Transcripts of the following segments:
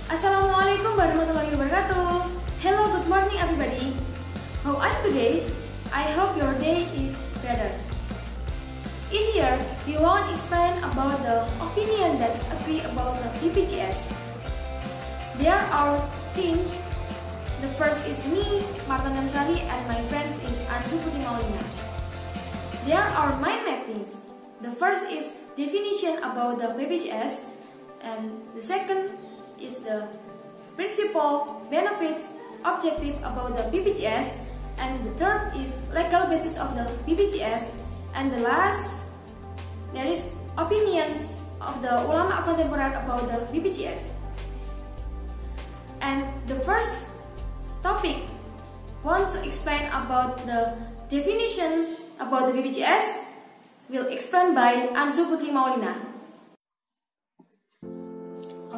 Assalamualaikum warahmatullahi wabarakatuh. Hello, good morning everybody. How are you today? I hope your day is better. In here, we want to explain about the opinion that's agree about the BPJS. There are teams. The first is me, Marta Namsari, and my friends is Anju Putri Maulina. There are mind mappings. The first is definition about the BPJS, and the second is the principle, benefits, objective about the BPJS, and the third is legal basis of the BPJS, and the last there is opinions of the ulama contemporary about the BPJS. And the first topic want to explain about the definition about the BPJS will explained by Anju Putri Maulina.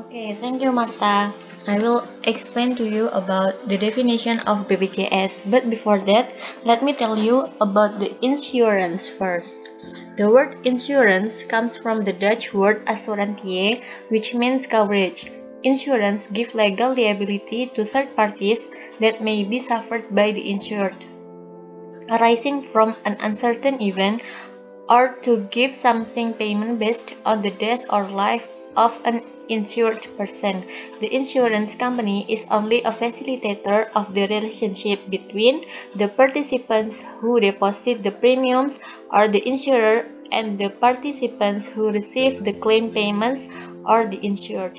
Okay, thank you, Marta. I will explain to you about the definition of BPJS, but before that, let me tell you about the insurance first. The word insurance comes from the Dutch word assurantie, which means coverage. Insurance gives legal liability to third parties that may be suffered by the insured, arising from an uncertain event, or to give something payment based on the death or life of an insured person. The insurance company is only a facilitator of the relationship between the participants who deposit the premiums or the insurer and the participants who receive the claim payments or the insured.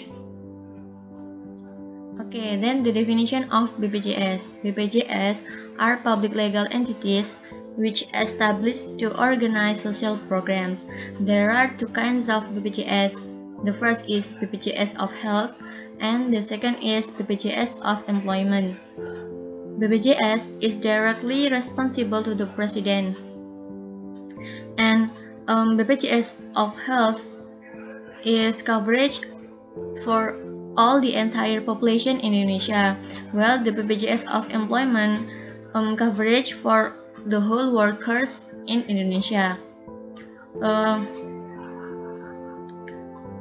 Okay, then the definition of BPJS. BPJS are public legal entities which established to organize social programs. There are two kinds of BPJS. The first is BPJS of health, and the second is BPJS of employment. BPJS is directly responsible to the president, and BPJS of health is coverage for all the entire population in Indonesia, while the BPJS of employment coverage for the whole workers in Indonesia.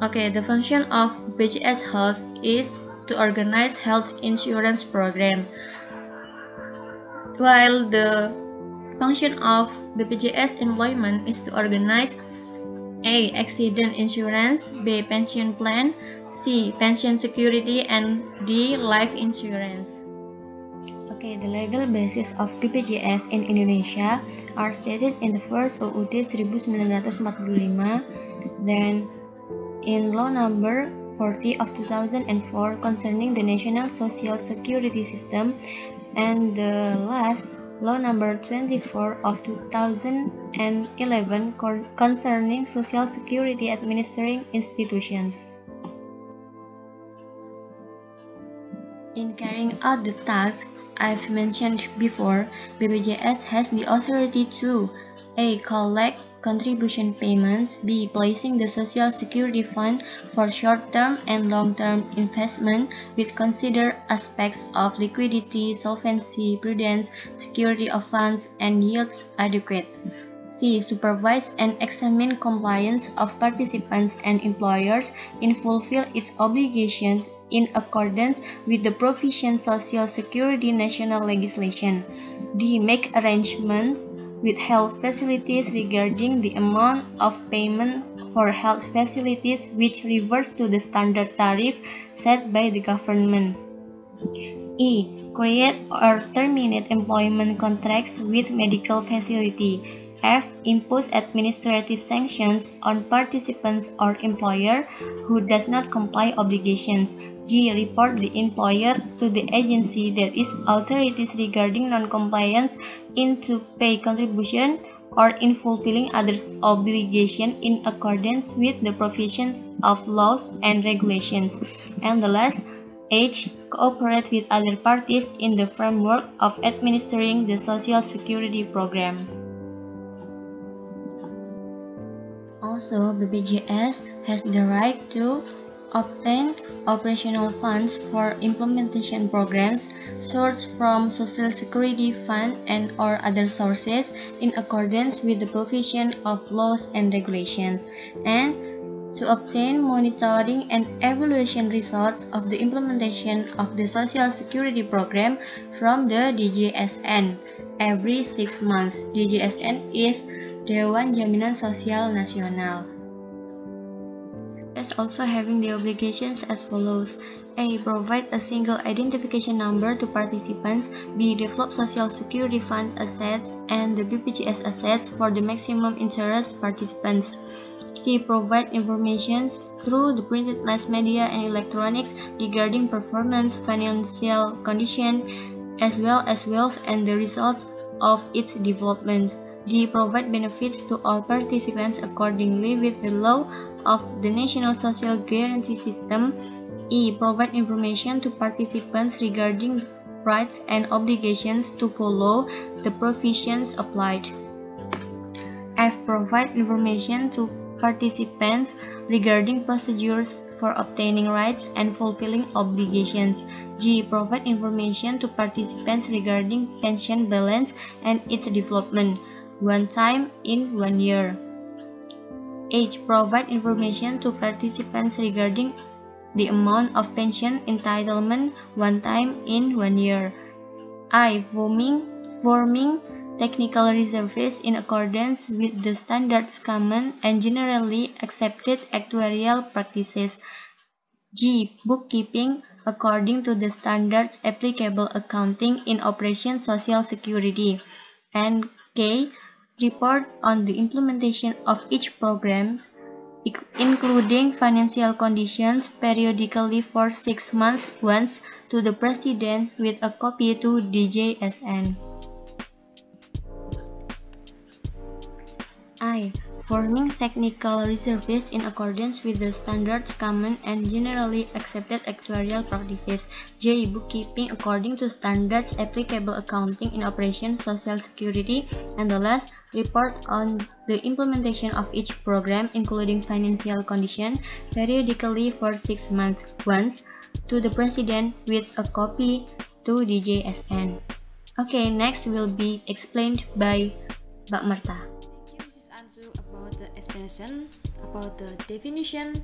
Okay, the function of BPJS Health is to organize health insurance program, while the function of BPJS Employment is to organize A. Accident insurance, B. Pension plan, C. Pension security, and D. Life insurance. Okay, the legal basis of BPJS in Indonesia are stated in the first UUD 1945, then in Law Number 40 of 2004 concerning the National Social Security System, and the last Law Number 24 of 2011 concerning Social Security Administering Institutions. In carrying out the task I've mentioned before, BPJS has the authority to A. Collect contribution payments, B. Placing the Social Security Fund for short-term and long-term investment with considered aspects of liquidity, solvency, prudence, security of funds, and yields adequate. C. Supervise and examine compliance of participants and employers in fulfill its obligations in accordance with the provision Social Security national legislation. D. Make arrangement with health facilities regarding the amount of payment for health facilities which refers to the standard tariff set by the government. E. Create or terminate employment contracts with medical facility. F. Impose administrative sanctions on participants or employer who does not comply obligations. G. Report the employer to the agency that is authorities regarding non-compliance in to pay contribution or in fulfilling others' obligation in accordance with the provisions of laws and regulations. And the last, H. Cooperate with other parties in the framework of administering the Social Security program. Also, BPJS has the right to obtain operational funds for implementation programs sourced from Social Security Fund and or other sources in accordance with the provision of laws and regulations, and to obtain monitoring and evaluation results of the implementation of the Social Security Program from the DJSN every 6 months. DJSN is Dewan Jaminan Sosial Nasional. As also having the obligations as follows: A. Provide a single identification number to participants. B. Develop Social Security Fund assets and the BPJS assets for the maximum interest participants. C. Provide information through the printed mass media and electronics regarding performance, financial condition, as well as wealth and the results of its development. D. Provide benefits to all participants accordingly with the law of the National Social Guarantee System. E. Provide information to participants regarding rights and obligations to follow the provisions applied. F. Provide information to participants regarding procedures for obtaining rights and fulfilling obligations. G. Provide information to participants regarding pension balance and its development, one time in 1 year. H. Provide information to participants regarding the amount of pension entitlement one time in 1 year. I. Forming technical reserves in accordance with the standards common and generally accepted actuarial practices. G. Bookkeeping according to the standards applicable accounting in Operation Social Security. And K. Report on the implementation of each program, including financial conditions, periodically for 6 months once to the President with a copy to DJSN. I. Forming technical reserves in accordance with the standards common and generally accepted actuarial practices. J. Bookkeeping according to standards applicable accounting in Operation Social Security. And the last, report on the implementation of each program, including financial condition, periodically for 6 months once to the President with a copy to DJSN. Okay, next will be explained by Mbak Marta. About the explanation about the definition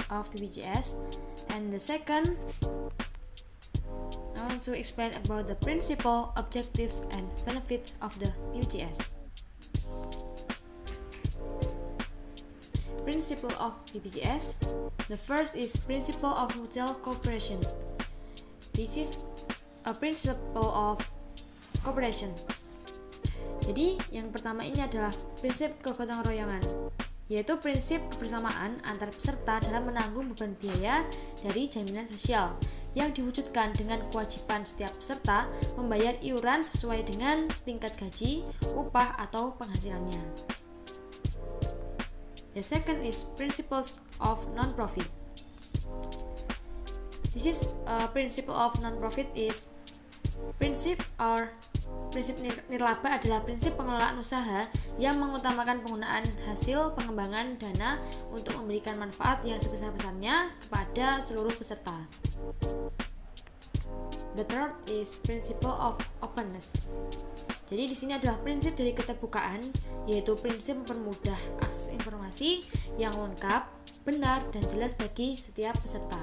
of BPJS, and the second I want to explain about the principle, objectives, and benefits of the BPJS. Principle of BPJS. The first is principle of mutual cooperation. This is a principle of cooperation. Jadi, yang pertama ini adalah prinsip kegotong royongan, yaitu prinsip kebersamaan antar peserta dalam menanggung beban biaya dari jaminan sosial yang diwujudkan dengan kewajiban setiap peserta membayar iuran sesuai dengan tingkat gaji, upah, atau penghasilannya. The second is principles of non-profit. This is a principle of non-profit is prinsip nirlaba adalah prinsip pengelolaan usaha yang mengutamakan penggunaan hasil pengembangan dana untuk memberikan manfaat yang sebesar-besarnya kepada seluruh peserta. The third is principle of openness. Jadi di sini adalah prinsip dari keterbukaan, yaitu prinsip mempermudah akses informasi yang lengkap, benar, dan jelas bagi setiap peserta.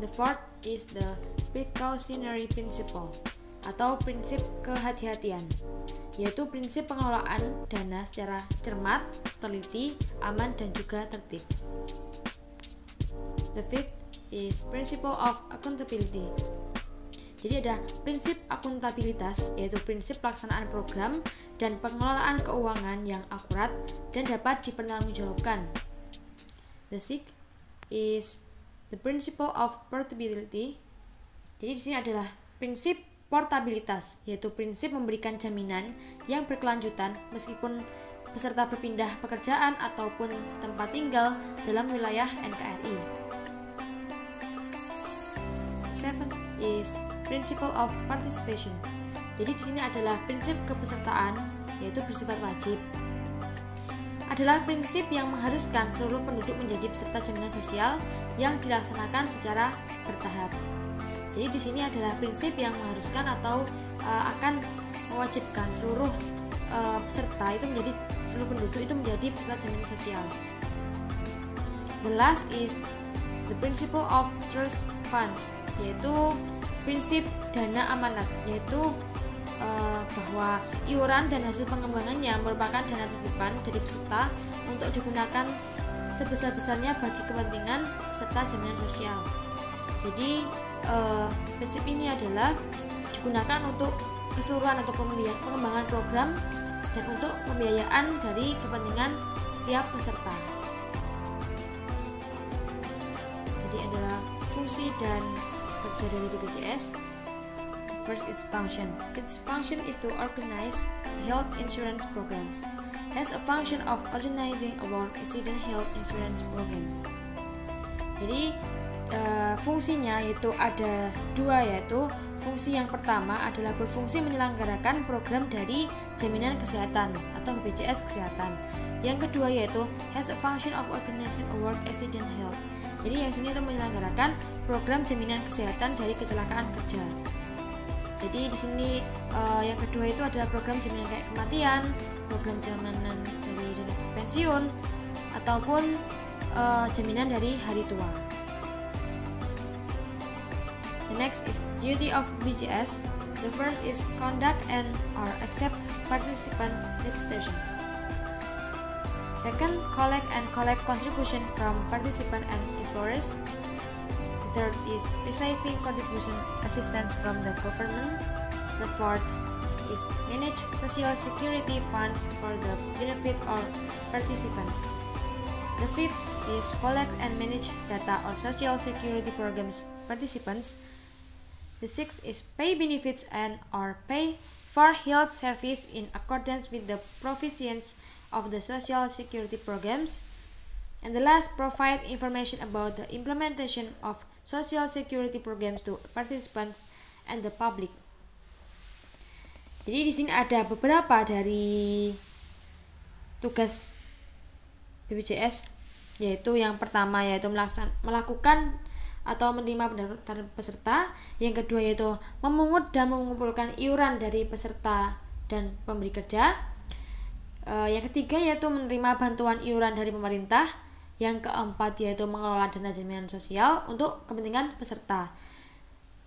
The fourth is the precautionary principle atau prinsip kehati-hatian, yaitu prinsip pengelolaan dana secara cermat, teliti, aman, dan juga tertib. The fifth is principle of accountability. Jadi ada prinsip akuntabilitas, yaitu prinsip pelaksanaan program dan pengelolaan keuangan yang akurat dan dapat dipertanggungjawabkan. The sixth is the principle of portability. Jadi di sini adalah prinsip portabilitas, yaitu prinsip memberikan jaminan yang berkelanjutan meskipun peserta berpindah pekerjaan ataupun tempat tinggal dalam wilayah NKRI. Seventh is principle of participation. Jadi di sini adalah prinsip kepesertaan, yaitu bersifat wajib. adalah prinsip yang mengharuskan seluruh penduduk menjadi peserta jaminan sosial yang dilaksanakan secara bertahap. Jadi di sini adalah prinsip yang mengharuskan atau akan mewajibkan seluruh peserta itu menjadi seluruh penduduk itu menjadi peserta jaminan sosial. The last is the principle of trust funds, yaitu prinsip dana amanat, yaitu bahwa iuran dan hasil pengembangannya merupakan dana titipan dari peserta untuk digunakan sebesar-besarnya bagi kepentingan peserta jaminan sosial. Jadi prinsip ini adalah digunakan untuk keseluruhan atau pengembangan program dan untuk pembiayaan dari kepentingan setiap peserta. Jadi adalah fungsi dan kerja dari BPJS. First is function. Its function is to organize health insurance programs. Has a function of organizing a work accident health insurance program. Jadi fungsinya yaitu ada dua, yaitu fungsi yang pertama adalah berfungsi menyelenggarakan program dari jaminan kesehatan atau BPJS kesehatan. Yang kedua yaitu has a function of organizing a work accident health. Jadi yang sini itu menyelenggarakan program jaminan kesehatan dari kecelakaan kerja. Jadi di sini yang kedua itu adalah program jaminan kayak kematian, program jaminan dari dana pensiun, ataupun jaminan dari hari tua. The next is duty of BPJS. The first is conduct and or accept participant registration. Second, collect contribution from participant and employers. The third is receiving contribution assistance from the government. The fourth is manage social security funds for the benefit of participants. The fifth is collect and manage data on social security programs participants. The sixth is pay benefits and or pay for health service in accordance with the provisions of the social security programs. And the last, provide information about the implementation of social security programs to participants and the public. Jadi di sini ada beberapa dari tugas BPJS, yaitu yang pertama yaitu melakukan atau menerima pendaftaran peserta, yang kedua yaitu memungut dan mengumpulkan iuran dari peserta dan pemberi kerja, yang ketiga yaitu menerima bantuan iuran dari pemerintah, yang keempat yaitu mengelola dana jaminan sosial untuk kepentingan peserta.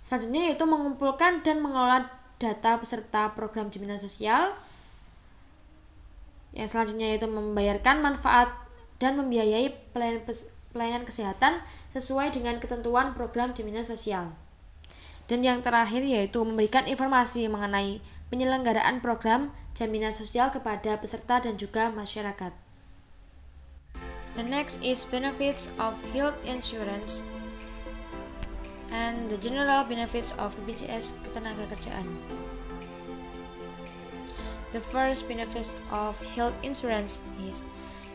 Selanjutnya yaitu mengumpulkan dan mengelola data peserta program jaminan sosial. Yang selanjutnya yaitu membayarkan manfaat dan membiayai pelayanan kesehatan sesuai dengan ketentuan program jaminan sosial. Dan yang terakhir yaitu memberikan informasi mengenai penyelenggaraan program jaminan sosial kepada peserta dan juga masyarakat. The next is benefits of health insurance and the general benefits of BPJS Ketenagakerjaan. The first benefits of health insurance is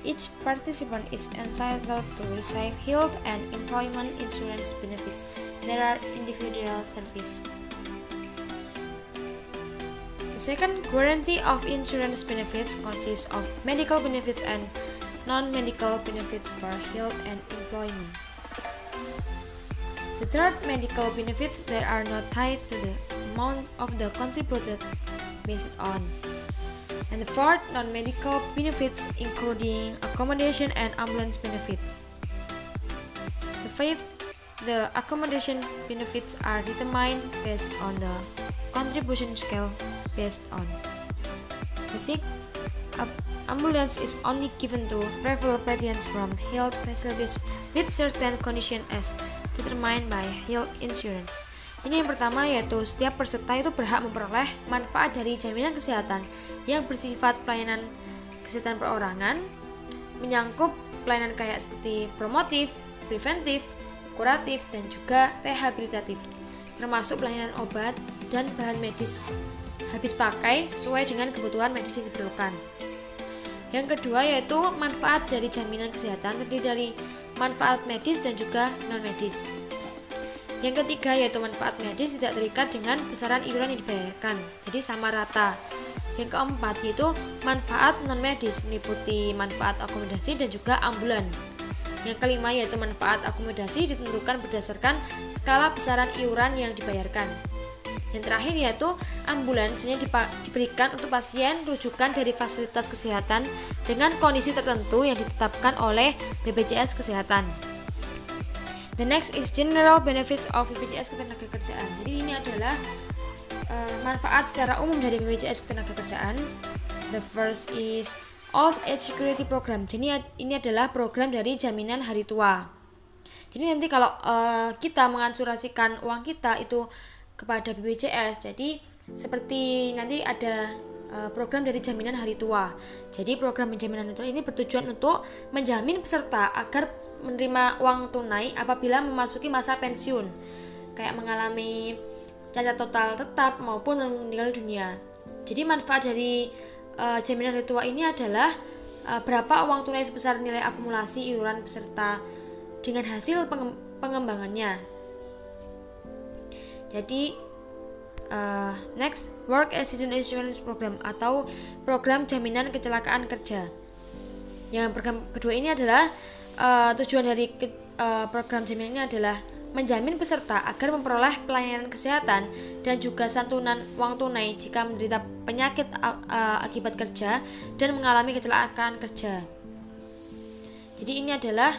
each participant is entitled to receive health and employment insurance benefits. There are individual service. The second guarantee of insurance benefits consists of medical benefits and non-medical benefits for health and employment. The third, medical benefits that are not tied to the amount of the contributed based on. And the fourth, non-medical benefits including accommodation and ambulance benefits. The fifth, the accommodation benefits are determined based on the contribution scale based on. The sixth, ambulance is only given to travel patients from health facilities with certain conditions as determined by health insurance. Ini yang pertama yaitu setiap peserta itu berhak memperoleh manfaat dari jaminan kesehatan yang bersifat pelayanan kesehatan perorangan, menyangkut pelayanan kayak seperti promotif, preventif, kuratif, dan juga rehabilitatif, termasuk pelayanan obat dan bahan medis habis pakai sesuai dengan kebutuhan medis yang diperlukan. Yang kedua yaitu manfaat dari jaminan kesehatan terdiri dari manfaat medis dan juga non-medis. Yang ketiga yaitu manfaat medis tidak terikat dengan besaran iuran yang dibayarkan, jadi sama rata. Yang keempat yaitu manfaat non-medis, meliputi manfaat akomodasi dan juga ambulan. Yang kelima yaitu manfaat akomodasi ditentukan berdasarkan skala besaran iuran yang dibayarkan. Yang terakhir yaitu ambulans ini diberikan untuk pasien rujukan dari fasilitas kesehatan dengan kondisi tertentu yang ditetapkan oleh BPJS Kesehatan. The next is general benefits of BPJS Ketenagakerjaan. Jadi ini adalah manfaat secara umum dari BPJS Ketenagakerjaan. The first is Old Age Security Program. Jadi ini adalah program dari jaminan hari tua. Jadi nanti kalau kita mengasurasikan uang kita itu kepada BPJS, jadi seperti nanti ada program dari jaminan hari tua. Jadi program jaminan hari tua ini bertujuan untuk menjamin peserta agar menerima uang tunai apabila memasuki masa pensiun, kayak mengalami cacat total tetap maupun meninggal dunia. Jadi manfaat dari jaminan hari tua ini adalah berapa uang tunai sebesar nilai akumulasi iuran peserta dengan hasil pengembangannya. Jadi next, Work Accident Insurance Program atau program jaminan kecelakaan kerja. Yang program kedua ini adalah tujuan dari program jaminan ini adalah menjamin peserta agar memperoleh pelayanan kesehatan dan juga santunan uang tunai jika menderita penyakit akibat kerja dan mengalami kecelakaan kerja. Jadi ini adalah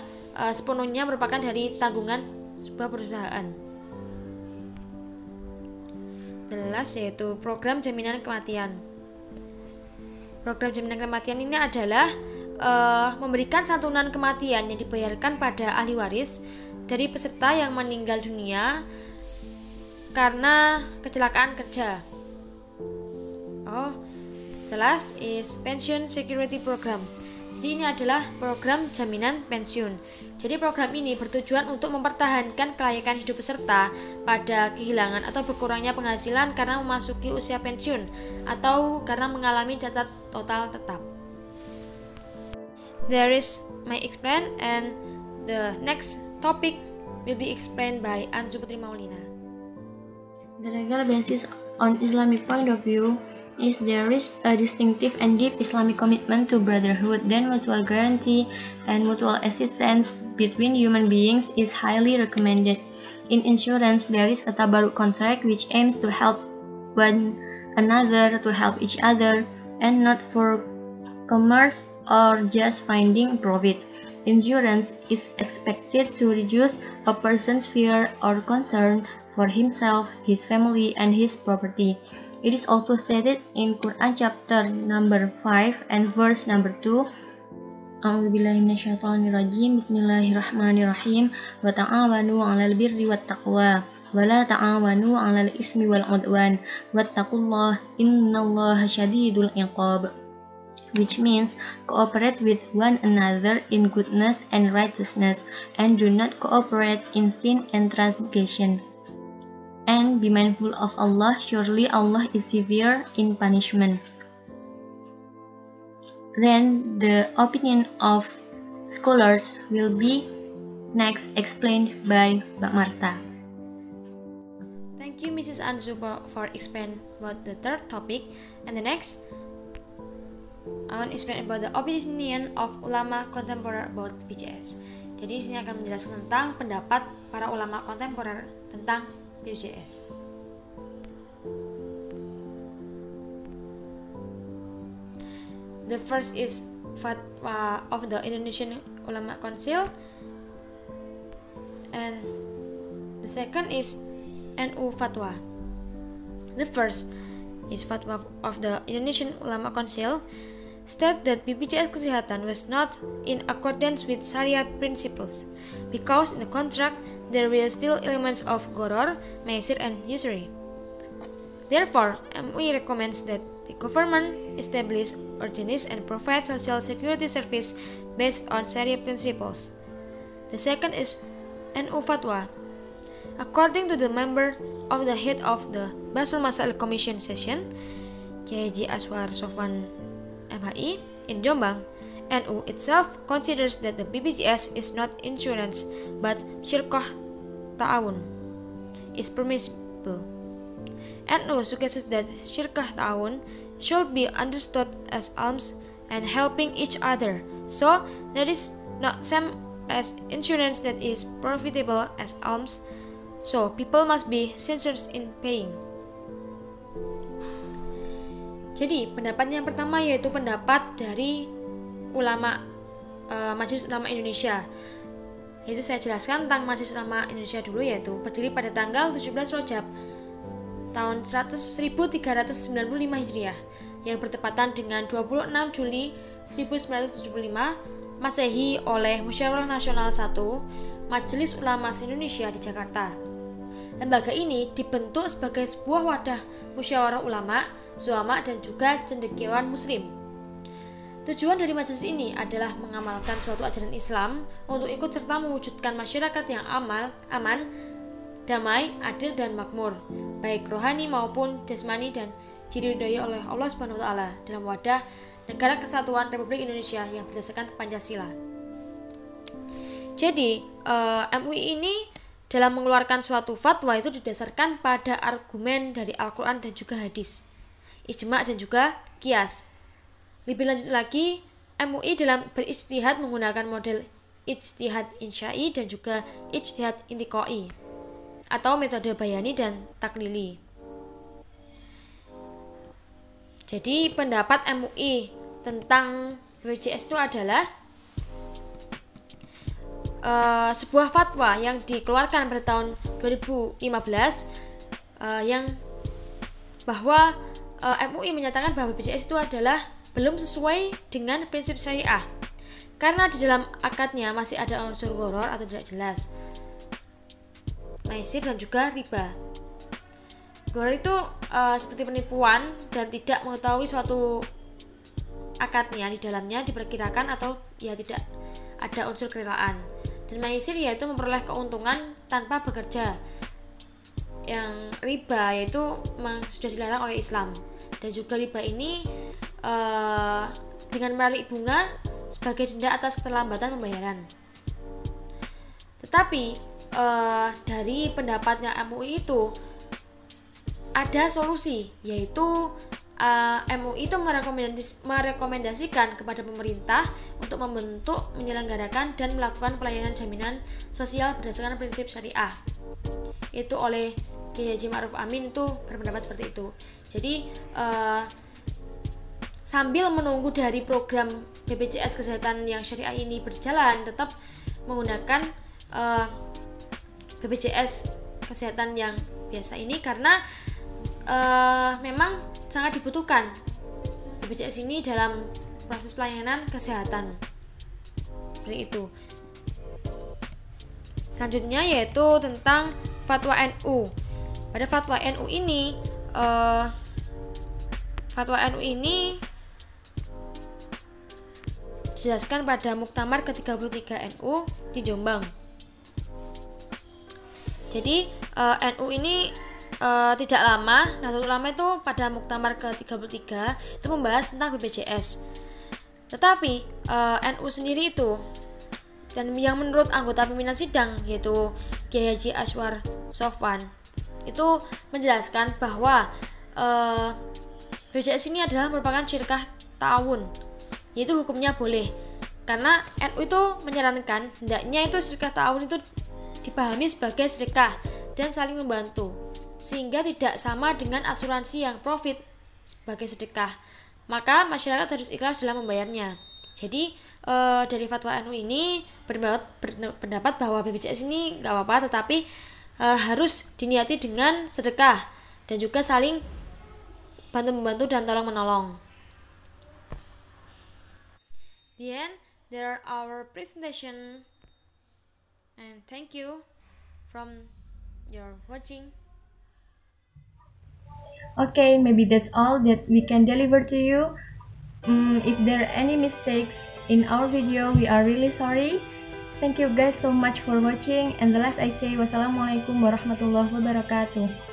sepenuhnya merupakan dari tanggungan sebuah perusahaan. Jelas yaitu program jaminan kematian. Program jaminan kematian ini adalah memberikan santunan kematian yang dibayarkan pada ahli waris dari peserta yang meninggal dunia karena kecelakaan kerja. The last is Pension Security Program. Jadi ini adalah program jaminan pensiun. Jadi program ini bertujuan untuk mempertahankan kelayakan hidup peserta pada kehilangan atau berkurangnya penghasilan karena memasuki usia pensiun atau karena mengalami cacat total tetap. There is my explain, and the next topic will be explained by Anzu Putri Maulina. The legal basis on Islamic point of view is there is a distinctive and deep Islamic commitment to brotherhood, then mutual guarantee and mutual assistance between human beings is highly recommended. In insurance, there is a tabarruk contract which aims to help one another, to help each other, and not for commerce or just finding profit. Insurance is expected to reduce a person's fear or concern for himself, his family, and his property. It is also stated in Quran chapter number 5 and verse number 2. A'udzubillahi minasyaitonirrajim. Bismillahirrahmanirrahim. Wa ta'awanu 'alal birri wat taqwa wa la ta'awanu 'alal ismi wal 'udwan wattaqullaha innallaha syadidul 'iqab. Which means cooperate with one another in goodness and righteousness, and do not cooperate in sin and transgression. And be mindful of Allah, surely Allah is severe in punishment. Then the opinion of scholars will be next explained by Mbak Marta. Thank you Mrs. Anzu for explain about the third topic. And the next, I want to explain about the opinion of ulama contemporary about BPJS. Jadi di sini akan menjelaskan tentang pendapat para ulama kontemporer tentang BPJS. The first is Fatwa of the Indonesian Ulama Council, and the second is NU Fatwa. The first is Fatwa of the Indonesian Ulama Council state that BPJS Kesehatan was not in accordance with Sharia principles because in the contract there were still elements of gharar, maisir, and usury. Therefore, MUI recommends that the government establish ordinance and provide social security service based on Sharia principles. The second is NU Fatwa. According to the member of the head of the Basul Masail Commission session, Kiai Haji Aswar Sofwan MHI in Jombang, NU itself considers that the BPJS is not insurance but syirkah ta'awun is permissible. NU suggests that syirkah ta'awun should be understood as alms and helping each other. So that is not same as insurance that is profitable as alms. So people must be sincere in paying. Jadi pendapat yang pertama yaitu pendapat dari ulama Majelis Ulama Indonesia. Yaitu saya jelaskan tentang Majelis Ulama Indonesia dulu, yaitu berdiri pada tanggal 17 Rajab tahun 1395 Hijriah yang bertepatan dengan 26 Juli 1975 Masehi oleh Musyawarah Nasional 1 Majelis Ulama Indonesia di Jakarta. Lembaga ini dibentuk sebagai sebuah wadah musyawarah ulama, zuama, dan juga cendekiawan muslim. Tujuan dari majelis ini adalah mengamalkan suatu ajaran Islam untuk ikut serta mewujudkan masyarakat yang aman, damai, adil, dan makmur, baik rohani maupun jasmani, dan diridhoi oleh Allah Subhanahu wa Ta'ala dalam wadah Negara Kesatuan Republik Indonesia yang berdasarkan Pancasila. Jadi, MUI ini dalam mengeluarkan suatu fatwa itu didasarkan pada argumen dari Al-Quran dan juga hadis, ijma' dan juga qiyas. Lebih lanjut lagi, MUI dalam berijtihad menggunakan model ijtihad insya'i dan juga ijtihad intiqai atau metode bayani dan taklili. Jadi pendapat MUI tentang BPJS itu adalah sebuah fatwa yang dikeluarkan pada tahun 2015 yang bahwa MUI menyatakan bahwa BPJS itu adalah belum sesuai dengan prinsip syariah karena di dalam akadnya masih ada unsur gharar atau tidak jelas, maisir, dan juga riba. Gharar itu seperti penipuan dan tidak mengetahui suatu akadnya di dalamnya diperkirakan atau ya tidak ada unsur kerelaan. Dan maisir yaitu memperoleh keuntungan tanpa bekerja. Yang riba yaitu memang sudah dilarang oleh Islam. Dan juga riba ini dengan menarik bunga sebagai denda atas keterlambatan pembayaran. Tetapi dari pendapatnya MUI itu ada solusi, yaitu MUI itu merekomendasikan kepada pemerintah untuk membentuk, menyelenggarakan, dan melakukan pelayanan jaminan sosial berdasarkan prinsip syariah. Itu oleh Kiai Haji Ma'ruf Amin itu berpendapat seperti itu. Jadi sambil menunggu dari program BPJS Kesehatan yang syariah ini berjalan, tetap menggunakan BPJS Kesehatan yang biasa ini karena memang sangat dibutuhkan BPJS ini dalam proses pelayanan kesehatan. Seperti itu. Selanjutnya yaitu tentang fatwa NU. Pada fatwa NU ini dijelaskan pada Muktamar ke-33 NU di Jombang. Jadi NU ini tidak lama, Nahdlatul Ulama itu pada Muktamar ke-33 itu membahas tentang BPJS. Tetapi NU sendiri itu, dan yang menurut anggota pimpinan sidang yaitu Kiai Haji Aswar Sofwan itu menjelaskan bahwa BPJS ini adalah merupakan syirkah ta'awun, yaitu hukumnya boleh karena NU itu menyarankan hendaknya itu syirkah ta'awun itu dipahami sebagai sedekah dan saling membantu, sehingga tidak sama dengan asuransi yang profit sebagai sedekah. Maka masyarakat harus ikhlas dalam membayarnya. Jadi dari fatwa NU ini berpendapat bahwa BPJS ini nggak apa-apa, tetapi harus diniati dengan sedekah dan juga saling bantu-membantu dan tolong-menolong. The end, there are our presentation, and thank you from your watching. Okay, maybe that's all that we can deliver to you. If there are any mistakes in our video, we are really sorry. Thank you guys so much for watching, and the last I say wassalamualaikum warahmatullahi wabarakatuh.